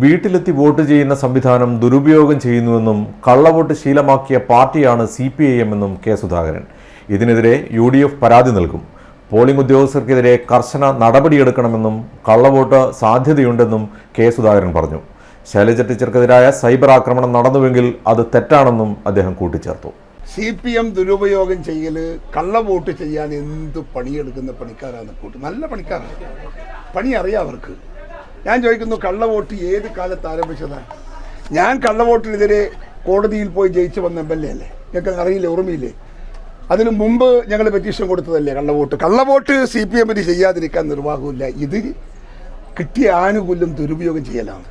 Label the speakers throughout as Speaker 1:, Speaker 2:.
Speaker 1: വീട്ടിലെത്തി വോട്ട് ചെയ്യുന്ന സംവിധാനം ദുരുപയോഗം ചെയ്യുന്നുവെന്നും കള്ളവോട്ട് ശീലമാക്കിയ പാർട്ടിയാണ് CPIM എന്നും കെ സുധാകരൻ. ഇതിനെതിരെ UDF പരാതി നൽകും. പോളിംഗ് ഉദ്യോഗസ്ഥർക്കെതിരെ കർശന നടപടിയെടുക്കണമെന്നും കള്ളവോട്ട് സാധ്യതയുണ്ടെന്നും കെ സുധാകരൻ പറഞ്ഞു. ശൈലജ ടീച്ചർക്കെതിരായ സൈബർ ആക്രമണം നടന്നുവെങ്കിൽ അത് തെറ്റാണെന്നും അദ്ദേഹം കൂട്ടിച്ചേർത്തു.
Speaker 2: CPM ദുരുപയോഗം ചെയ്യല്, കള്ളവോട്ട് ചെയ്യാൻ എന്ത് പണിയെടുക്കുന്ന പണിക്കാരാണ് കൂട്ട്. നല്ല പണിക്കാരാണ്, പണി അറിയാം അവർക്ക്. ഞാൻ ചോദിക്കുന്നു, കള്ളവോട്ട് ഏത് കാലത്ത് ആരംഭിച്ചതാണ്? ഞാൻ കള്ളവോട്ടിനെതിരെ കോടതിയിൽ പോയി ജയിച്ചു വന്ന MLA അല്ലേ? ഞങ്ങൾക്ക് അറിയില്ലേ, ഓർമ്മയില്ലേ? അതിനു മുമ്പ് ഞങ്ങൾ പെറ്റീഷൻ കൊടുത്തതല്ലേ കള്ളവോട്ട് CPMന് ചെയ്യാതിരിക്കാൻ നിർവാഹമില്ല. ഇത് കിട്ടിയ ആനുകൂല്യം ദുരുപയോഗം ചെയ്യലാണ്.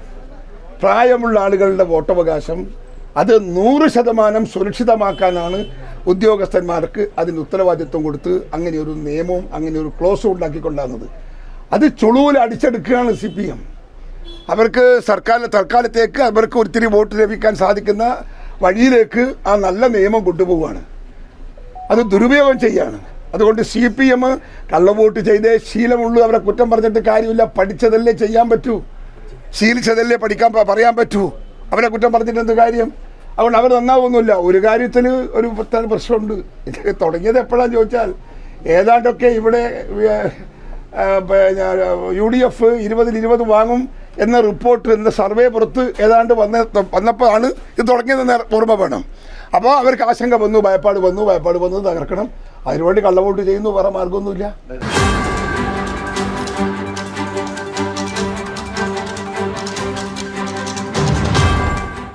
Speaker 2: പ്രായമുള്ള ആളുകളുടെ വോട്ടവകാശം അത് 100% സുരക്ഷിതമാക്കാനാണ് ഉദ്യോഗസ്ഥന്മാർക്ക് അതിന് ഉത്തരവാദിത്വം കൊടുത്ത് അങ്ങനെ ഒരു നിയമവും അങ്ങനെ ഒരു ക്ലോസും ഉണ്ടാക്കിക്കൊണ്ടാകുന്നത്. അത് ചുളുവിൽ അടിച്ചെടുക്കുകയാണ് CPM. അവർക്ക് തൽക്കാലത്തേക്ക് അവർക്ക് ഒത്തിരി വോട്ട് ലഭിക്കാൻ സാധിക്കുന്ന വഴിയിലേക്ക് ആ നല്ല നിയമം കൊണ്ടുപോവുകയാണ്. അത് ദുരുപയോഗം ചെയ്യാണ്. അതുകൊണ്ട് CPM കള്ളവോട്ട് ചെയ്തേ ശീലമുള്ളൂ. അവരെ കുറ്റം പറഞ്ഞിട്ട് കാര്യമില്ല. പഠിച്ചതല്ലേ ചെയ്യാൻ പറ്റൂ, ശീലിച്ചതല്ലേ പറയാൻ പറ്റൂ. അവരെ കുറ്റം പറഞ്ഞിട്ട് എന്ത് കാര്യം? അതുകൊണ്ട് അവർ നന്നാവുന്നില്ല. ഒരു കാര്യത്തിൽ ഒരു പ്രശ്നമുണ്ട്. ഇത് തുടങ്ങിയത് എപ്പോഴാണെന്ന് ചോദിച്ചാൽ, ഏതാണ്ടൊക്കെ ഇവിടെ UDF 20-20 വാങ്ങും എന്ന റിപ്പോർട്ട്, എന്ന സർവേ പുറത്ത് ഏതാണ്ട് വന്നപ്പോഴാണ് ഇത് തുടങ്ങിയതെന്ന് ഓർമ്മ വേണം. അപ്പോൾ അവർക്ക് ആശങ്ക വന്നു, ഭയപ്പാട് വന്നു തകർക്കണം. അതിനുവേണ്ടി കള്ളവോട്ട് ചെയ്യുന്നു, വേറെ മാർഗമൊന്നുമില്ല.